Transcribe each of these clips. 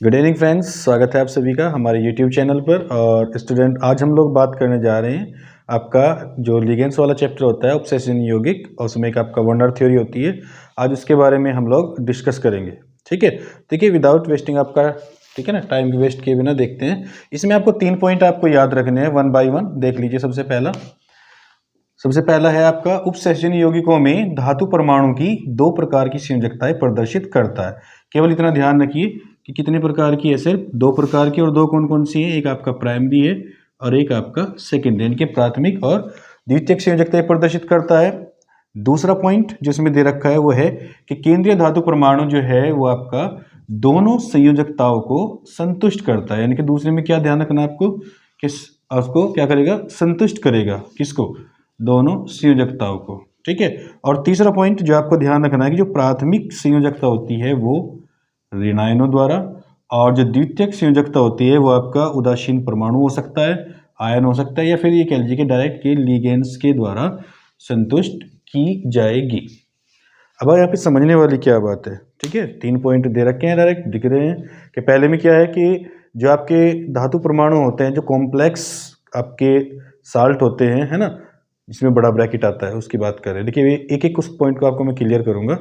Good evening friends, स्वागत है आप सभी का हमारे यूट्यूब चैनल पर। और स्टूडेंट, आज हम लोग बात करने जा रहे हैं आपका जो लिगेंड्स वाला चैप्टर होता है ऑब्सेशन यौगिक, और उसमें एक आपका वंडर थ्योरी होती है। आज उसके बारे में हम लोग डिस्कस करेंगे। ठीक है, देखिए विदाउट वेस्टिंग आपका, ठीक है ना, टाइम वेस्ट किए बिना देखते हैं। इसमें आपको 3 पॉइंट आपको याद रखने हैं, 1 बाय 1 देख लीजिए। सबसे पहला है आपका उपसेचन यौगिकों में धातु परमाणु की 2 प्रकार की संयोजकताएं प्रदर्शित करता है। केवल इतना ध्यान रखिए कि कितने प्रकार की है, सिर्फ 2 प्रकार की। और 2 कौन कौन सी है? एक आपका प्राइमरी है और एक आपका सेकेंडरी, इनके प्राथमिक और द्वितीयक संयोजकताएं प्रदर्शित करता है। दूसरा पॉइंट जिसमें दे रखा है वो है कि केंद्रीय धातु परमाणु जो है वो आपका दोनों संयोजकताओं को संतुष्ट करता है। यानी कि दूसरे में क्या ध्यान रखना आपको, किस उसको क्या करेगा? संतुष्ट करेगा। किसको? दोनों संयोजकताओं को। ठीक है। और तीसरा पॉइंट जो आपको ध्यान रखना है कि जो प्राथमिक संयोजकता होती है वो ऋण आयनों द्वारा, और जो द्वितीयक संयोजकता होती है वो आपका उदासीन परमाणु हो सकता है, आयन हो सकता है, या फिर ये कह लीजिए कि डायरेक्ट के लिगेंड्स के द्वारा संतुष्ट की जाएगी। अब यहाँ पे समझने वाली क्या बात है? ठीक है, 3 पॉइंट दे रखे हैं, डायरेक्ट दिख रहे हैं कि पहले में क्या है कि जो आपके धातु परमाणु होते हैं, जो कॉम्प्लेक्स आपके साल्ट होते हैं, है ना, इसमें बड़ा ब्रैकेट आता है, उसकी बात कर रहे हैं। देखिए एक एक उस पॉइंट को आपको मैं क्लियर करूंगा।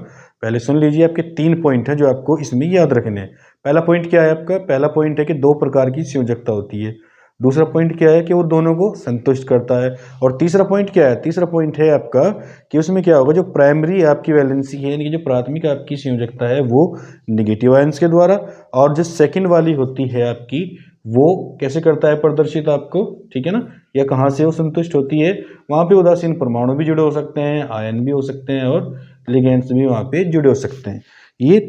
पहले सुन लीजिए, आपके 3 पॉइंट हैं जो आपको इसमें याद रखने हैं। पहला पॉइंट क्या है आपका? पहला पॉइंट है कि 2 प्रकार की संयोजकता होती है। दूसरा पॉइंट क्या है कि वो दोनों को संतुष्ट करता है। और तीसरा पॉइंट क्या है? तीसरा पॉइंट है आपका कि उसमें क्या होगा, जो प्राइमरी आपकी वैलेंसी है, यानी कि जो प्राथमिक आपकी संयोजकता है वो निगेटिव आयंस के द्वारा, और जो सेकंड वाली होती है आपकी वो कैसे करता है प्रदर्शित आपको, ठीक है ना, या कहाँ से वो संतुष्ट होती है? वहाँ पे उदासीन परमाणु भी जुड़े हो सकते हैं, आयन भी हो सकते हैं, और लिगेंड्स भी वहाँ पे जुड़े हो सकते हैं। ये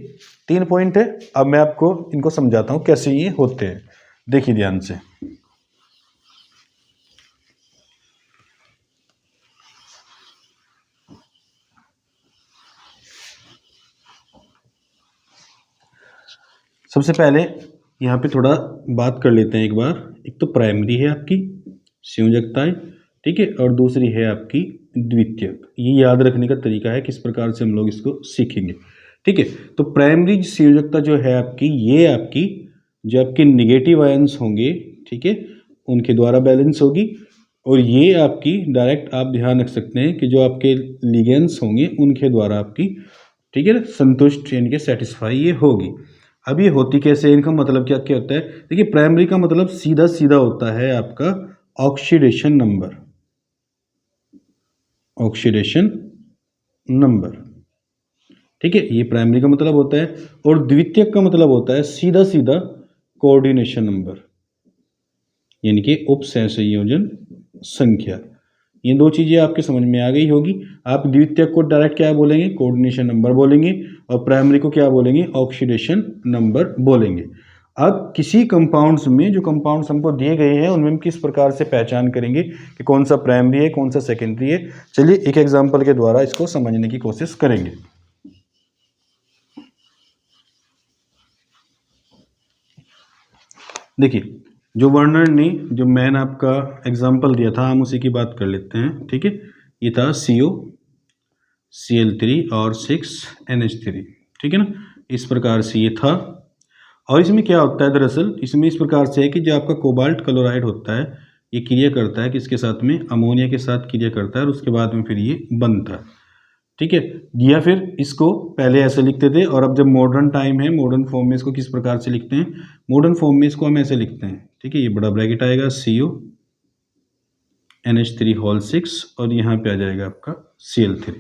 3 पॉइंट है। अब मैं आपको इनको समझाता हूँ कैसे ये होते हैं। देखिए ध्यान से। सबसे पहले यहाँ पे थोड़ा बात कर लेते हैं एक बार। एक तो प्राइमरी है आपकी संयोजकताएं, ठीक है, और दूसरी है आपकी द्वितीयक। ये याद रखने का तरीका है, किस प्रकार से हम लोग इसको सीखेंगे। ठीक है, तो प्राइमरी संयोजकता जो है आपकी, ये आपकी जो आपके निगेटिव आयंस होंगे, ठीक है, उनके द्वारा बैलेंस होगी। और ये आपकी डायरेक्ट आप ध्यान रख सकते हैं कि जो आपके लिगेंड्स होंगे उनके द्वारा आपकी, ठीक है ना, संतुष्ट यानी कि सेटिस्फाई ये होगी। अब ये होती कैसे है, इनका मतलब क्या क्या होता है? देखिए प्राइमरी का मतलब सीधा सीधा होता है आपका ऑक्सीडेशन नंबर, ऑक्सीडेशन नंबर, ठीक है, ये प्राइमरी का मतलब होता है। और द्वितीयक का मतलब होता है सीधा सीधा कोऑर्डिनेशन नंबर, यानी कि उपसहसंयोजन संख्या। ये 2 चीजें आपके समझ में आ गई होगी। आप द्वितीयक को डायरेक्ट क्या बोलेंगे? कोऑर्डिनेशन नंबर बोलेंगे, और प्राइमरी को क्या बोलेंगे? ऑक्सीडेशन नंबर बोलेंगे। अब किसी कंपाउंड्स में, जो कंपाउंड्स हमको दिए गए हैं, उनमें हम किस प्रकार से पहचान करेंगे कि कौन सा प्राइमरी है, कौन सा सेकेंडरी है? चलिए एक एग्जाम्पल के द्वारा इसको समझने की कोशिश करेंगे। देखिए जो वर्नर ने जो मैन आपका एग्जाम्पल दिया था, हम उसी की बात कर लेते हैं। ठीक है, ये था CO Cl3 और 6NH3, ठीक है ना, इस प्रकार से ये था। और इसमें क्या होता है, दरअसल इसमें इस प्रकार से है कि जो आपका कोबाल्ट क्लोराइड होता है, ये क्रिया करता है किसके साथ में? अमोनिया के साथ क्रिया करता है, और उसके बाद में फिर ये बनता है। ठीक है, या फिर इसको पहले ऐसे लिखते थे, और अब जब मॉडर्न टाइम है, मॉडर्न फॉर्म में इसको किस प्रकार से लिखते हैं? मॉडर्न फॉर्म में इसको हम ऐसे लिखते हैं, ठीक है, ये बड़ा ब्रैकेट आएगा CO NH3 होल 6, और यहाँ पे आ जाएगा आपका Cl3,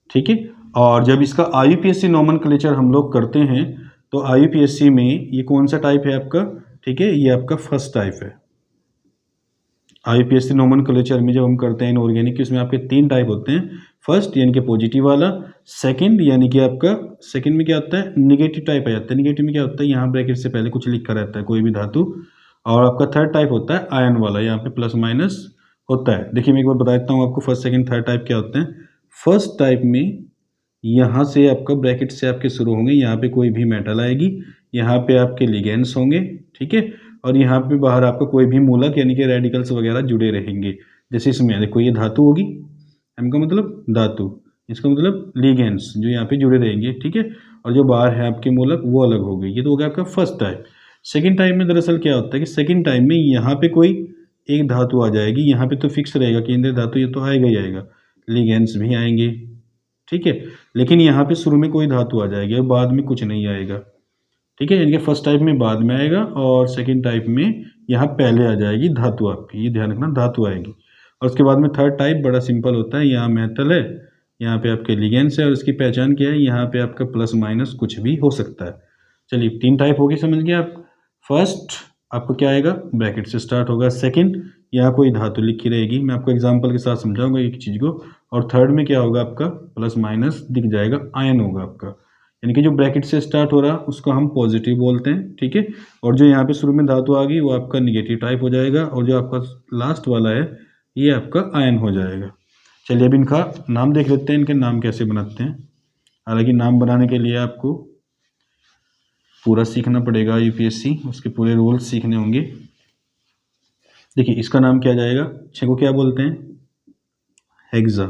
ठीक है। और जब इसका IUPAC नोमेनक्लेचर हम लोग करते हैं, तो IUPAC में ये कौन सा टाइप है आपका? ठीक है, ये आपका फर्स्ट टाइप है। IUPAC नोमेनक्लेचर में जब हम करते हैं इनऑर्गेनिक, इसमें आपके 3 टाइप होते हैं। फर्स्ट यानी कि पॉजिटिव वाला, सेकंड यानी कि आपका सेकंड में क्या होता है? निगेटिव टाइप आ जाता है। निगेटिव में क्या होता है? यहाँ ब्रैकेट से पहले कुछ लिखा रहता है, कोई भी धातु। और आपका थर्ड टाइप होता है आयन वाला, यहाँ पे प्लस माइनस होता है। देखिए मैं एक बार बता देता हूँ आपको, फर्स्ट सेकंड थर्ड टाइप क्या होते हैं। फर्स्ट टाइप में यहाँ से आपका ब्रैकेट से आपके शुरू होंगे, यहाँ पे कोई भी मेटल आएगी, यहाँ पे आपके लिगेंड्स होंगे, ठीक है, और यहाँ पे बाहर आपका कोई भी मूलक यानी कि रेडिकल्स वगैरह जुड़े रहेंगे। जैसे इसमें देखो ये धातु होगी, M का मतलब धातु, इसका मतलब लिगेंड्स जो यहाँ पे जुड़े रहेंगे, ठीक है। और जो बाहर है आपके मूलक वो अलग हो गई। ये तो हो गया आपका फर्स्ट टाइप। सेकंड टाइप में दरअसल क्या होता है कि सेकंड टाइप में यहाँ पे कोई एक धातु आ जाएगी, यहाँ पे तो फिक्स रहेगा केंद्रीय धातु, ये तो आएगा ही आएगा, लिगेंड्स भी आएंगे, ठीक है। लेकिन यहाँ पे शुरू में कोई धातु आ जाएगी और बाद में कुछ नहीं आएगा, ठीक है। यानी कि फर्स्ट टाइप में बाद में आएगा और सेकंड टाइप में यहाँ पहले आ जाएगी धातु आपकी, ये ध्यान रखना, धातु आएगी। और उसके बाद में थर्ड टाइप बड़ा सिंपल होता है, यहाँ मेटल है, यहाँ पे आपके लिगेंड्स है और इसकी पहचान क्या है, यहाँ पे आपका प्लस माइनस कुछ भी हो सकता है। चलिए 3 टाइप हो गई, समझ गए आप। फर्स्ट आपको क्या आएगा, ब्रैकेट से स्टार्ट होगा। सेकंड यहाँ कोई धातु लिखी रहेगी, मैं आपको एग्जांपल के साथ समझाऊंगा एक चीज़ को। और थर्ड में क्या होगा आपका, प्लस माइनस दिख जाएगा, आयन होगा आपका, यानी कि जो ब्रैकेट से स्टार्ट हो रहा उसको हम पॉजिटिव बोलते हैं, ठीक है। और जो यहाँ पे शुरू में धातु आ गई वो आपका निगेटिव टाइप हो जाएगा, और जो आपका लास्ट वाला है ये आपका आयन हो जाएगा। चलिए अब इनका नाम देख लेते हैं, इनके नाम कैसे बनाते हैं। हालांकि नाम बनाने के लिए आपको पूरा सीखना पड़ेगा यूपीएससी, उसके पूरे रूल्स सीखने होंगे। देखिए इसका नाम क्या जाएगा, 6 को क्या बोलते हैं, हेक्सा।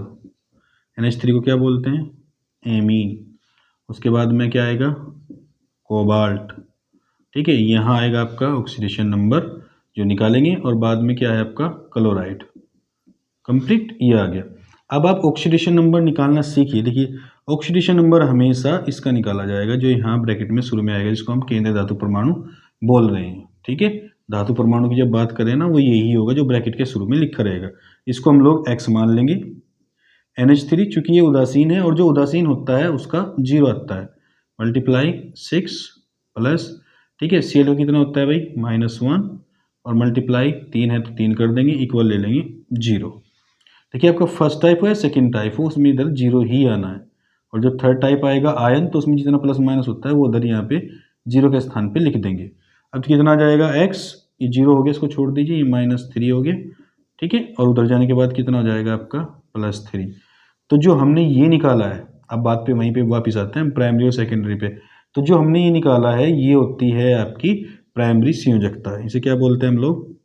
NH3 को क्या बोलते हैं, एमीन। उसके बाद में क्या आएगा, कोबाल्ट, ठीक है। यहाँ आएगा आपका ऑक्सीडेशन नंबर जो निकालेंगे, और बाद में क्या है आपका क्लोराइड। कंप्लीट, ये आ गया। अब आप ऑक्सीडेशन नंबर निकालना सीखिए। देखिए ऑक्सीडेशन नंबर हमेशा इसका निकाला जाएगा जो यहाँ ब्रैकेट में शुरू में आएगा, जिसको हम केंद्रीय धातु परमाणु बोल रहे हैं, ठीक है। धातु परमाणु की जब बात करें ना, वो यही होगा जो ब्रैकेट के शुरू में लिखा रहेगा। इसको हम लोग X मान लेंगे। NH3 चूंकि ये उदासीन है, और जो उदासीन होता है उसका 0 आता है, मल्टीप्लाई 6 प्लस, ठीक है। Cl कितना होता है भाई, -1, और मल्टीप्लाई 3 है तो 3 कर देंगे, इक्वल ले लेंगे 0। देखिए आपका फर्स्ट टाइप हो या सेकंड टाइप हो, उसमें इधर 0 ही आना है। और जब थर्ड टाइप आएगा आयन, तो उसमें जितना प्लस माइनस होता है वो उधर यहाँ पे 0 के स्थान पे लिख देंगे। अब कितना आ जाएगा x, ये 0 हो गया, इसको छोड़ दीजिए, ये -3 हो गया, ठीक है। और उधर जाने के बाद कितना हो जाएगा आपका +3। तो जो हमने ये निकाला है, अब बात पे वहीं पे वापस आते हैं प्राइमरी और सेकेंडरी पे। तो जो हमने ये निकाला है ये होती है आपकी प्राइमरी संयोजकता, इसे क्या बोलते हैं हम लोग,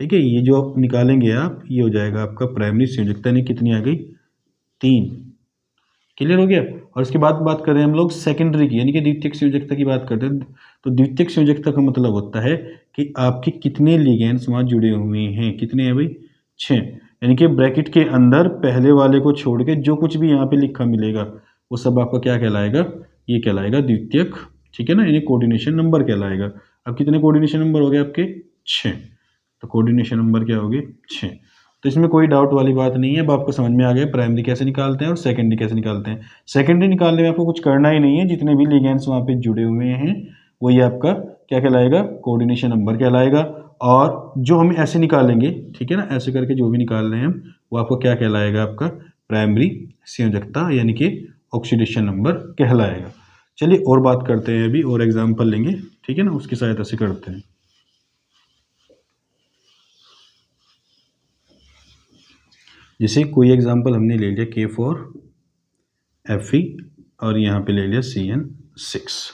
ठीक है। ये जो आप निकालेंगे आप, ये हो जाएगा आपका प्राइमरी संयोजकता, यानी कितनी आ गई, 3। क्लियर हो गया। और इसके बाद बात करें हम लोग सेकेंडरी की, यानी कि द्वितीयक संयोजकता की बात करते हैं। तो द्वितीयक संयोजकता का मतलब होता है कि आपके कितने लिगेंड्स वहाँ जुड़े हुए हैं, कितने हैं भाई, 6। यानी कि ब्रैकेट के अंदर पहले वाले को छोड़ के जो कुछ भी यहाँ पे लिखा मिलेगा वो सब आपका क्या कहलाएगा, ये कहलाएगा द्वितीयक, ठीक है ना, यानी कोऑर्डिनेशन नंबर कहलाएगा। अब कितने कोऑर्डिनेशन नंबर हो गए आपके, 6। तो कोऑर्डिनेशन नंबर क्या हो गए, 6। तो इसमें कोई डाउट वाली बात नहीं है। अब आपको समझ में आ गया प्राइमरी कैसे निकालते हैं और सेकेंडरी कैसे निकालते हैं। सेकेंडरी निकालने में आपको कुछ करना ही नहीं है, जितने भी लिगेंड्स वहाँ पे जुड़े हुए हैं वो ये आपका क्या कहलाएगा, कोऑर्डिनेशन नंबर कहलाएगा। और जो हम ऐसे निकालेंगे, ठीक है ना, ऐसे करके जो भी निकाल रहे हैं हम, वो आपको क्या कहलाएगा, आपका प्राइमरी संयोजकता यानी कि ऑक्सीडेशन नंबर कहलाएगा। चलिए और बात करते हैं, अभी और एग्जाम्पल लेंगे, ठीक है ना, उसकी सहायता से करते हैं। जैसे कोई एग्जांपल हमने ले लिया K4Fe और यहाँ पे ले लिया CN6,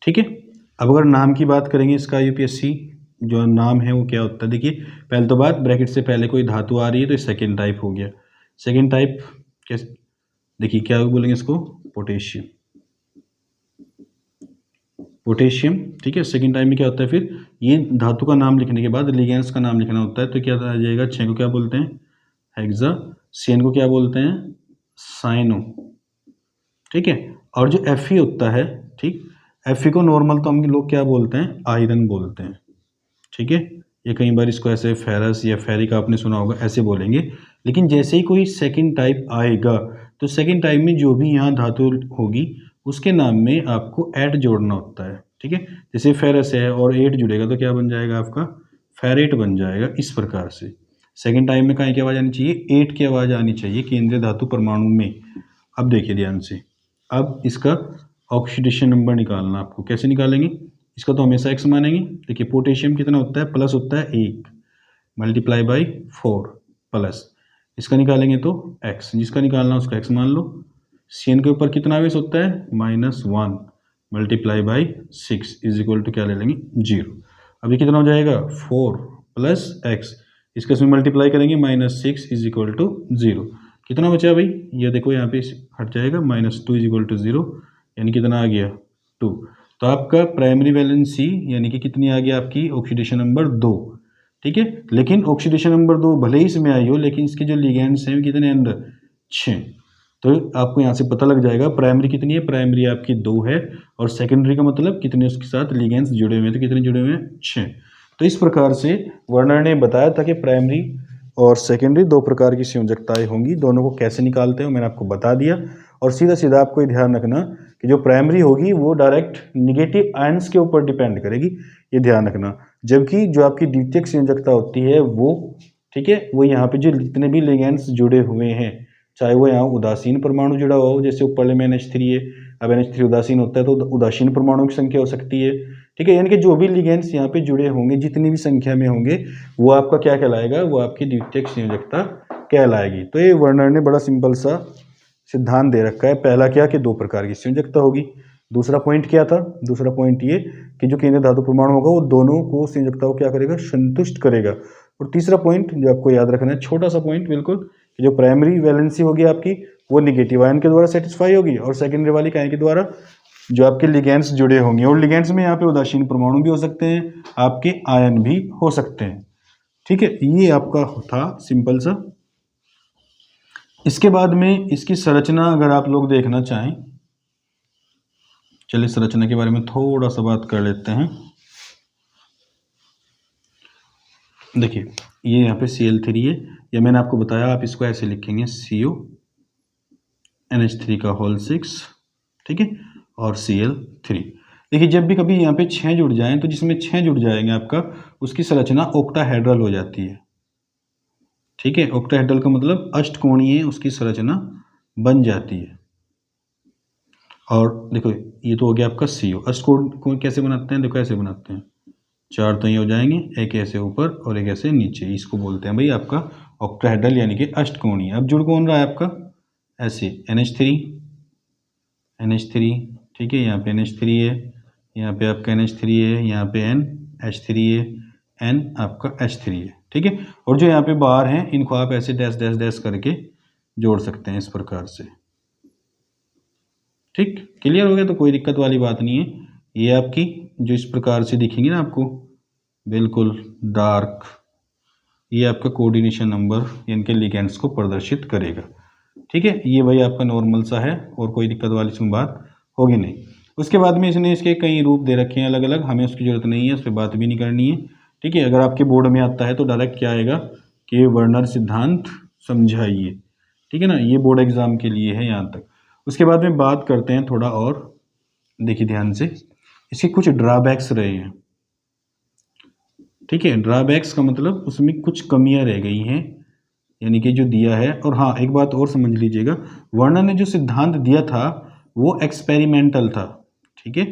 ठीक है। अब अगर नाम की बात करेंगे इसका, यूपीएससी जो नाम है वो क्या होता है, देखिए पहले तो बात, ब्रैकेट से पहले कोई धातु आ रही है तो सेकेंड टाइप हो गया। सेकेंड टाइप कैसे, देखिए क्या बोलेंगे इसको, पोटेशियम, पोटेशियम, ठीक है। सेकेंड टाइप में क्या होता है, फिर ये धातु का नाम लिखने के बाद लिगेंड्स का नाम लिखना होता है, तो क्या आ जाएगा, 6 को क्या बोलते हैं, हेक्सा। CN को क्या बोलते हैं, साइनो, ठीक है। और जो Fe होता है, ठीक, Fe को नॉर्मल तो हम लोग क्या बोलते हैं, आयरन बोलते हैं, ठीक है। ये कई बार इसको ऐसे फेरस या फेरिक आपने सुना होगा, ऐसे बोलेंगे। लेकिन जैसे ही कोई सेकंड टाइप आएगा तो सेकंड टाइप में जो भी यहाँ धातु होगी उसके नाम में आपको एट जोड़ना होता है, ठीक है। जैसे फेरस है और 8 जुड़ेगा तो क्या बन जाएगा आपका, फेरेट बन जाएगा। इस प्रकार से सेकंड टाइम में कहाँ की आवाज़ आनी चाहिए, 8 की आवाज़ आनी चाहिए केंद्रीय धातु परमाणु में। अब देखिए ध्यान से, अब इसका ऑक्सीडेशन नंबर निकालना, आपको कैसे निकालेंगे, इसका तो हमेशा x मानेंगे। देखिए पोटेशियम कितना होता है, प्लस होता है 1 मल्टीप्लाई बाई 4 प्लस, इसका निकालेंगे तो x, जिसका निकालना उसका x मान लो। CN के ऊपर कितना आवेश होता है, -1 multiply by 6 is equal to क्या ले लेंगे, 0। अभी कितना हो जाएगा, 4 प्लस x, इसका इसमें मल्टीप्लाई करेंगे, -6 इज इक्वल टू 0। कितना बचा भाई, ये देखो यहाँ पे हट जाएगा, -2 इज इक्वल टू 0, यानी कितना आ गया 2। तो आपका प्राइमरी वैलेंसी यानी कि कितनी आ गया आपकी ऑक्सीडेशन नंबर 2। ठीक है, लेकिन ऑक्सीडेशन नंबर 2 भले ही इसमें आई हो, लेकिन इसके जो लिगेंड्स हैं कितने अंदर 6। तो आपको यहाँ से पता लग जाएगा प्राइमरी कितनी है, प्राइमरी आपकी 2 है, और सेकेंडरी का मतलब कितने उसके साथ लिगेंड्स जुड़े हुए हैं, तो कितने जुड़े हुए हैं 6। तो इस प्रकार से वर्नर ने बताया था कि प्राइमरी और सेकेंडरी 2 प्रकार की संयोजकताएं होंगी, दोनों को कैसे निकालते हैं मैंने आपको बता दिया। और सीधा सीधा आपको ये ध्यान रखना कि जो प्राइमरी होगी वो डायरेक्ट निगेटिव आयंस के ऊपर डिपेंड करेगी, ये ध्यान रखना। जबकि जो आपकी द्वितीयक संयोजकता होती है वो, ठीक है, वो यहाँ पे जो जितने भी लिगेंड्स जुड़े हुए हैं, चाहे वो यहाँ उदासीन परमाणु जुड़ा हुआ हो, जैसे ऊपर में NH3 है, अब NH3 उदासीन होता है तो उदासीन परमाणु की संख्या हो सकती है। ठीक है, यानी कि जो भी लिगेंड्स यहाँ पे जुड़े होंगे जितनी भी संख्या में होंगे वो आपका क्या कहलाएगा, वो आपकी द्वितीयक संयोजकता कहलाएगी। तो ये वर्नर ने बड़ा सिंपल सा सिद्धांत दे रखा है। पहला क्या कि 2 प्रकार की संयोजकता होगी। दूसरा पॉइंट क्या था, दूसरा पॉइंट ये कि जो केंद्रीय धातु परमाणु होगा वो दोनों को संयोजकता को क्या करेगा, संतुष्ट करेगा। और तीसरा पॉइंट जो आपको याद रखना है, छोटा सा पॉइंट बिल्कुल, कि जो प्राइमरी वैलेंसी होगी आपकी वो निगेटिव आयन के द्वारा सेटिस्फाई होगी, और सेकेंडरी वाली काय के द्वारा जो आपके लिगेंड्स जुड़े होंगे। और लिगेंड्स में यहाँ पे उदासीन परमाणु भी हो सकते हैं, आपके आयन भी हो सकते हैं। ठीक है, ये आपका था सिंपल सा। इसके बाद में इसकी संरचना अगर आप लोग देखना चाहें, चलिए संरचना के बारे में थोड़ा सा बात कर लेते हैं। देखिए ये यहाँ पे Cl3 है, या मैंने आपको बताया आप इसको ऐसे लिखेंगे CO NH3 का होल 6, ठीक है, और Cl3। देखिए जब भी कभी यहाँ पे 6 जुड़ जाएं तो जिसमें 6 जुड़ जाएंगे आपका, उसकी संरचना ऑक्टाहेड्रल हो जाती है। ठीक है, ऑक्टाहेड्रल का मतलब अष्टकोणीय उसकी संरचना बन जाती है। और देखो ये तो हो गया आपका CO। अष्टकोण कैसे बनाते हैं, देखो ऐसे बनाते हैं, 4 तो ये हो जाएंगे, एक ऐसे ऊपर और एक ऐसे नीचे, इसको बोलते हैं भाई आपका ऑक्टाहेड्रल यानी कि अष्टकोणीय। अब जुड़ कौन रहा है आपका, ऐसे NH3, ठीक है, यहाँ पे NH3 है, यहाँ पे आपका NH3 है, यहाँ पे NH3 है, N आपका H3 है। ठीक है, और जो यहाँ पे बाहर हैं इनको आप ऐसे डैश डैश डैश करके जोड़ सकते हैं इस प्रकार से। ठीक, क्लियर हो गया, तो कोई दिक्कत वाली बात नहीं है। ये आपकी जो इस प्रकार से दिखेंगे ना आपको बिल्कुल डार्क, ये आपका कोऑर्डिनेशन नंबर इनके लिगेंड्स को प्रदर्शित करेगा। ठीक है, ये भाई आपका नॉर्मल सा है और कोई दिक्कत वाली इसमें बात होगी नहीं। उसके बाद में इसने इसके कई रूप दे रखे हैं अलग अलग, हमें उसकी जरूरत नहीं है, उस पर बात भी नहीं करनी है। ठीक है, अगर आपके बोर्ड में आता है तो डायरेक्ट क्या आएगा कि वर्नर सिद्धांत समझाइए। ठीक है ना, ये बोर्ड एग्जाम के लिए है यहाँ तक। उसके बाद में बात करते हैं थोड़ा और, देखिए ध्यान से, इसके कुछ ड्रॉबैक्स रहे हैं। ठीक है, ड्रॉबैक्स का मतलब उसमें कुछ कमियां रह गई हैं, यानी कि जो दिया है। और हाँ एक बात और समझ लीजिएगा, वर्नर ने जो सिद्धांत दिया था वो एक्सपेरिमेंटल था। ठीक है,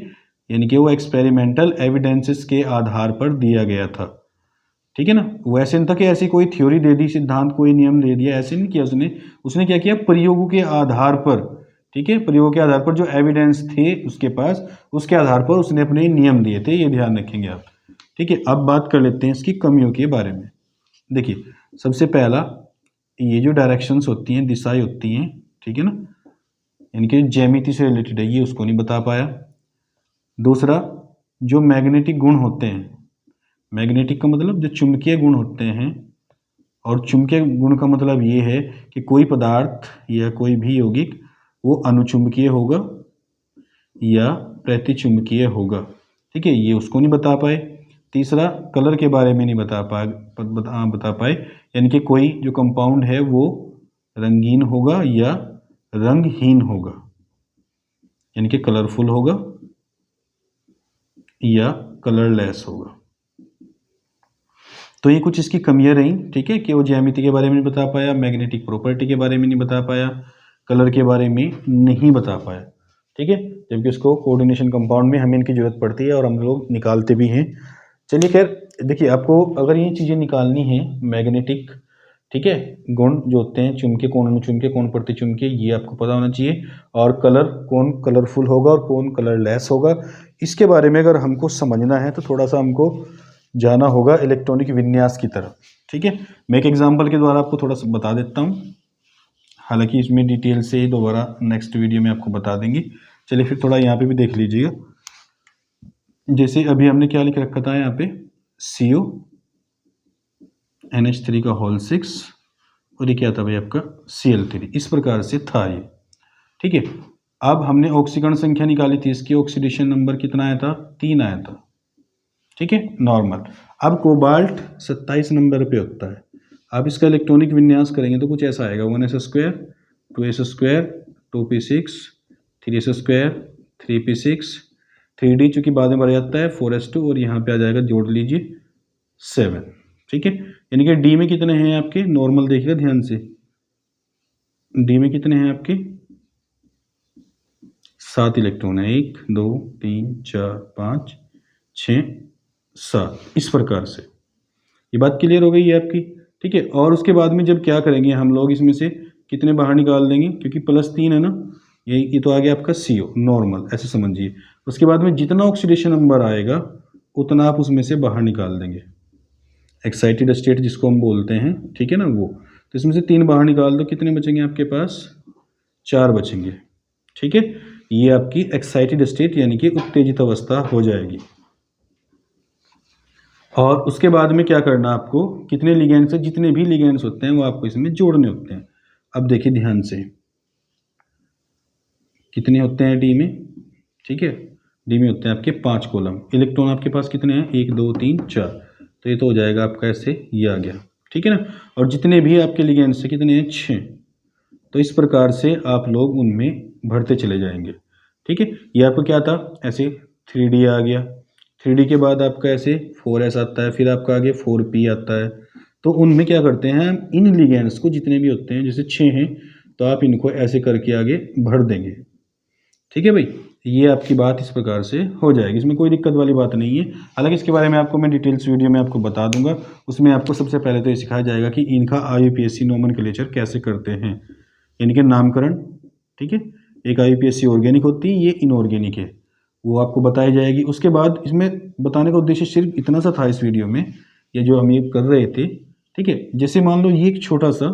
यानी कि वो एक्सपेरिमेंटल एविडेंसेस के आधार पर दिया गया था। ठीक है ना, वो ऐसे नहीं था कि ऐसी कोई थ्योरी दे दी, सिद्धांत कोई नियम दे दिया, ऐसे नहीं किया उसने क्या किया, प्रयोगों के आधार पर। ठीक है, प्रयोगों के आधार पर जो एविडेंस थे उसके पास, उसके आधार पर उसने अपने नियम दिए थे, ये ध्यान रखेंगे आप। ठीक है, अब बात कर लेते हैं इसकी कमियों के बारे में। देखिए सबसे पहला, ये जो डायरेक्शंस होती हैं, दिशाएं होती हैं, ठीक है ना, इनके ज्यामिति से रिलेटेड है, ये उसको नहीं बता पाया। दूसरा, जो मैग्नेटिक गुण होते हैं, मैग्नेटिक का मतलब जो चुंबकीय गुण होते हैं, और चुंबकीय गुण का मतलब ये है कि कोई पदार्थ या कोई भी यौगिक वो अनुचुंबकीय होगा या प्रतिचुंबकीय होगा। ठीक है, ये उसको नहीं बता पाए। तीसरा, कलर के बारे में नहीं बता पाए, यानी कि कोई जो कंपाउंड है वो रंगीन होगा या रंगहीन होगा, यानी कि कलरफुल होगा या कलरलेस होगा। तो ये कुछ इसकी कमियां रही। ठीक है, कि वो ज्यामिति के बारे में नहीं बता पाया, मैग्नेटिक प्रॉपर्टी के बारे में नहीं बता पाया, कलर के बारे में नहीं बता पाया। ठीक है, जबकि उसको कोऑर्डिनेशन कंपाउंड में हमें इनकी जरूरत पड़ती है और हम लोग निकालते भी हैं। चलिए खैर, देखिए आपको अगर ये चीज़ें निकालनी है, मैग्नेटिक, ठीक है, गुण जो होते हैं, चुंबकीय कोण, अनुचुंबकीय कोण, प्रतिचुंबकीय, ये आपको पता होना चाहिए। और कलर, कौन कलरफुल होगा और कौन कलरलेस होगा, इसके बारे में अगर हमको समझना है तो थोड़ा सा हमको जाना होगा इलेक्ट्रॉनिक विन्यास की तरफ। ठीक है, मैं एक एग्जांपल के द्वारा आपको थोड़ा सा बता देता हूँ, हालांकि इसमें डिटेल से दोबारा नेक्स्ट वीडियो में आपको बता देंगे। चलिए फिर थोड़ा यहाँ पे भी देख लीजिएगा। जैसे अभी हमने क्या लिख रखा था यहाँ पे, CO NH3 का होल 6 और ये क्या था भाई आपका Cl3, इस प्रकार से था ये। ठीक है, अब हमने ऑक्सीकरण संख्या निकाली थी, इसकी ऑक्सीडेशन नंबर कितना आया था, 3 आया था। ठीक है, नॉर्मल। अब कोबाल्ट 27 नंबर पे होता है। आप इसका इलेक्ट्रॉनिक विन्यास करेंगे तो कुछ ऐसा आएगा, 1s², 2s², 2p6, 3s², 3p6, 3d चूंकि बाद में बढ़ जाता है 4s2 और यहाँ पे आ जाएगा, जोड़ लीजिए 7। ठीक है, यानी कि डी में कितने हैं आपके, नॉर्मल देखिएगा ध्यान से, डी में कितने हैं आपके 7 इलेक्ट्रॉन है, 1 2 3 4 5 6 7, इस प्रकार से। ये बात क्लियर हो गई है आपकी। ठीक है, और उसके बाद में जब क्या करेंगे हम लोग, इसमें से कितने बाहर निकाल देंगे, क्योंकि +3 है ना, ये तो आ गया आपका CO नॉर्मल, ऐसे समझिए। उसके बाद में जितना ऑक्सीडेशन नंबर आएगा उतना आप उसमें से बाहर निकाल देंगे, एक्साइटेड स्टेट जिसको हम बोलते हैं। ठीक है ना, वो तो इसमें से 3 बाहर निकाल दो, कितने बचेंगे आपके पास, 4 बचेंगे। ठीक है, ये आपकी एक्साइटेड स्टेट यानी कि उत्तेजित अवस्था हो जाएगी। और उसके बाद में क्या करना आपको, कितने लिगेंड्स है, जितने भी लिगेंड्स होते हैं वो आपको इसमें जोड़ने होते हैं। अब देखिए ध्यान से, कितने होते हैं डी में, ठीक है, डी में होते हैं आपके 5 कॉलम। इलेक्ट्रॉन आपके पास कितने हैं, 1 2 3 4, तो ये तो हो जाएगा आपका ऐसे, ये आ गया। ठीक है ना, और जितने भी आपके लिगेंड्स हैं कितने हैं, 6। तो इस प्रकार से आप लोग उनमें भरते चले जाएंगे। ठीक है, ये आपको क्या था, ऐसे 3D आ गया, 3D के बाद आपका ऐसे 4s आता है, फिर आपका आगे 4p आता है। तो उनमें क्या करते हैं हम, इन लिगेंड्स को जितने भी होते हैं, जैसे 6 हैं तो आप इनको ऐसे करके आगे भर देंगे। ठीक है भाई, ये आपकी बात इस प्रकार से हो जाएगी, इसमें कोई दिक्कत वाली बात नहीं है। हालांकि इसके बारे में आपको मैं डिटेल्स वीडियो में आपको बता दूंगा। उसमें आपको सबसे पहले तो ये सिखाया जाएगा कि इनका IUPAC नोमेनक्लेचर कैसे करते हैं, इनके नामकरण। ठीक है, एक IUPAC ऑर्गेनिक होती है, ये इनऑर्गेनिक है, वो आपको बताई जाएगी। उसके बाद इसमें बताने का उद्देश्य सिर्फ इतना सा था इस वीडियो में, ये जो हम ये कर रहे थे। ठीक है, जैसे मान लो ये एक छोटा सा,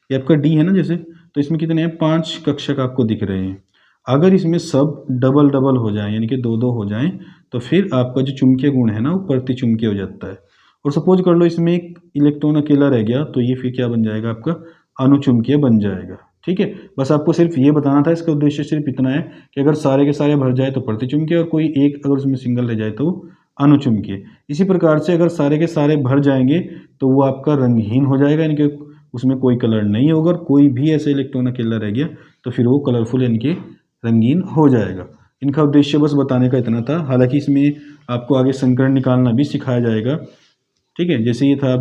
ये आपका डी है ना जैसे, तो इसमें कितने हैं, 5 कक्षक आपको दिख रहे हैं। अगर इसमें सब डबल डबल हो जाए यानी कि 2 2 हो जाएं, तो फिर आपका जो चुंबकीय गुण है ना वो प्रतिचुंबकीय हो जाता है। और सपोज कर लो इसमें एक इलेक्ट्रॉन अकेला रह गया, तो ये फिर क्या बन जाएगा, आपका अनुचुंबकीय बन जाएगा। ठीक है, बस आपको सिर्फ ये बताना था, इसका उद्देश्य सिर्फ इतना है कि अगर सारे के सारे भर जाए तो प्रतिचुंबकीय, और कोई एक अगर उसमें सिंगल रह जाए तो अनुचुंबकीय। इसी प्रकार से अगर सारे के सारे भर जाएंगे तो वो आपका रंगहीन हो जाएगा, यानी कि उसमें कोई कलर नहीं होगा। और कोई भी ऐसे इलेक्ट्रॉन अकेला रह गया तो फिर वो कलरफुल यानी कि रंगीन हो जाएगा। इनका उद्देश्य बस बताने का इतना था। हालांकि इसमें आपको आगे संकरण निकालना भी सिखाया जाएगा। ठीक है, जैसे ये था,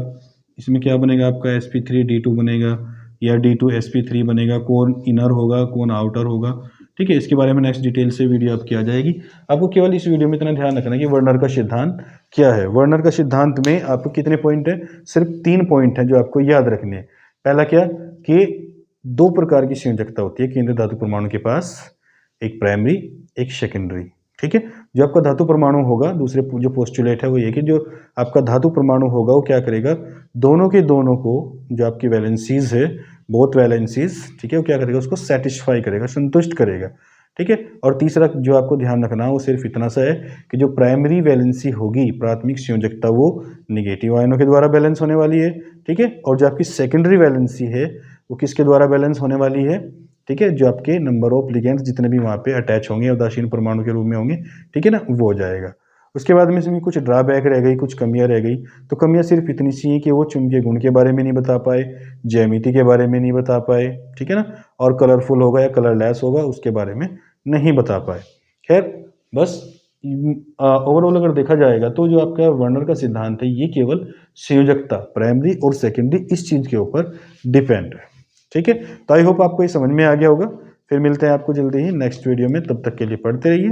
इसमें क्या बनेगा आपका sp3d2 बनेगा या d2sp3 बनेगा, कौन इनर होगा कौन आउटर होगा। ठीक है, इसके बारे में नेक्स्ट डिटेल से वीडियो आपकी आ जाएगी। आपको केवल इस वीडियो में इतना ध्यान रखना है कि वर्नर का सिद्धांत क्या है। वर्नर का सिद्धांत में आपको कितने पॉइंट है, सिर्फ 3 पॉइंट हैं जो आपको याद रखने हैं। पहला क्या कि 2 प्रकार की संयोजकता होती है केंद्रीय धातु परमाणु के पास, एक प्राइमरी एक सेकेंडरी। ठीक है, जो आपका धातु परमाणु होगा, दूसरे जो पोस्टुलेट है वो ये कि जो आपका धातु परमाणु होगा वो क्या करेगा, दोनों के दोनों को जो आपकी वैलेंसीज है, बोथ वैलेंसीज, ठीक है, वो क्या करेगा, उसको सेटिस्फाई करेगा, संतुष्ट करेगा। ठीक है, और तीसरा जो आपको ध्यान रखना है वो सिर्फ इतना सा है कि जो प्राइमरी वैलेंसी होगी, प्राथमिक संयोजकता, वो निगेटिव आयनों के द्वारा बैलेंस होने वाली है। ठीक है, और जो आपकी सेकेंडरी वैलेंसी है वो किसके द्वारा बैलेंस होने वाली है, ठीक है, जो आपके नंबर ऑफ लिगेंड्स जितने भी वहाँ पे अटैच होंगे उदासीन परमाणु के रूप में होंगे, ठीक है ना, वो हो जाएगा। उसके बाद में इसमें कुछ ड्रॉबैक रह गई, कुछ कमियां रह गई। तो कमियां सिर्फ इतनी सी हैं कि वो चुंबकीय गुण के बारे में नहीं बता पाए, ज्यामिति के बारे में नहीं बता पाए, ठीक है ना, और कलरफुल होगा या कलरलेस होगा उसके बारे में नहीं बता पाए। खैर, बस ओवरऑल अगर देखा जाएगा तो जो आपका वर्नर का सिद्धांत है ये केवल संयोजकता प्राइमरी और सेकेंडरी इस चीज के ऊपर डिपेंड है। ठीक है, तो आई होप आपको ये समझ में आ गया होगा। फिर मिलते हैं आपको जल्दी ही नेक्स्ट वीडियो में, तब तक के लिए पढ़ते रहिए।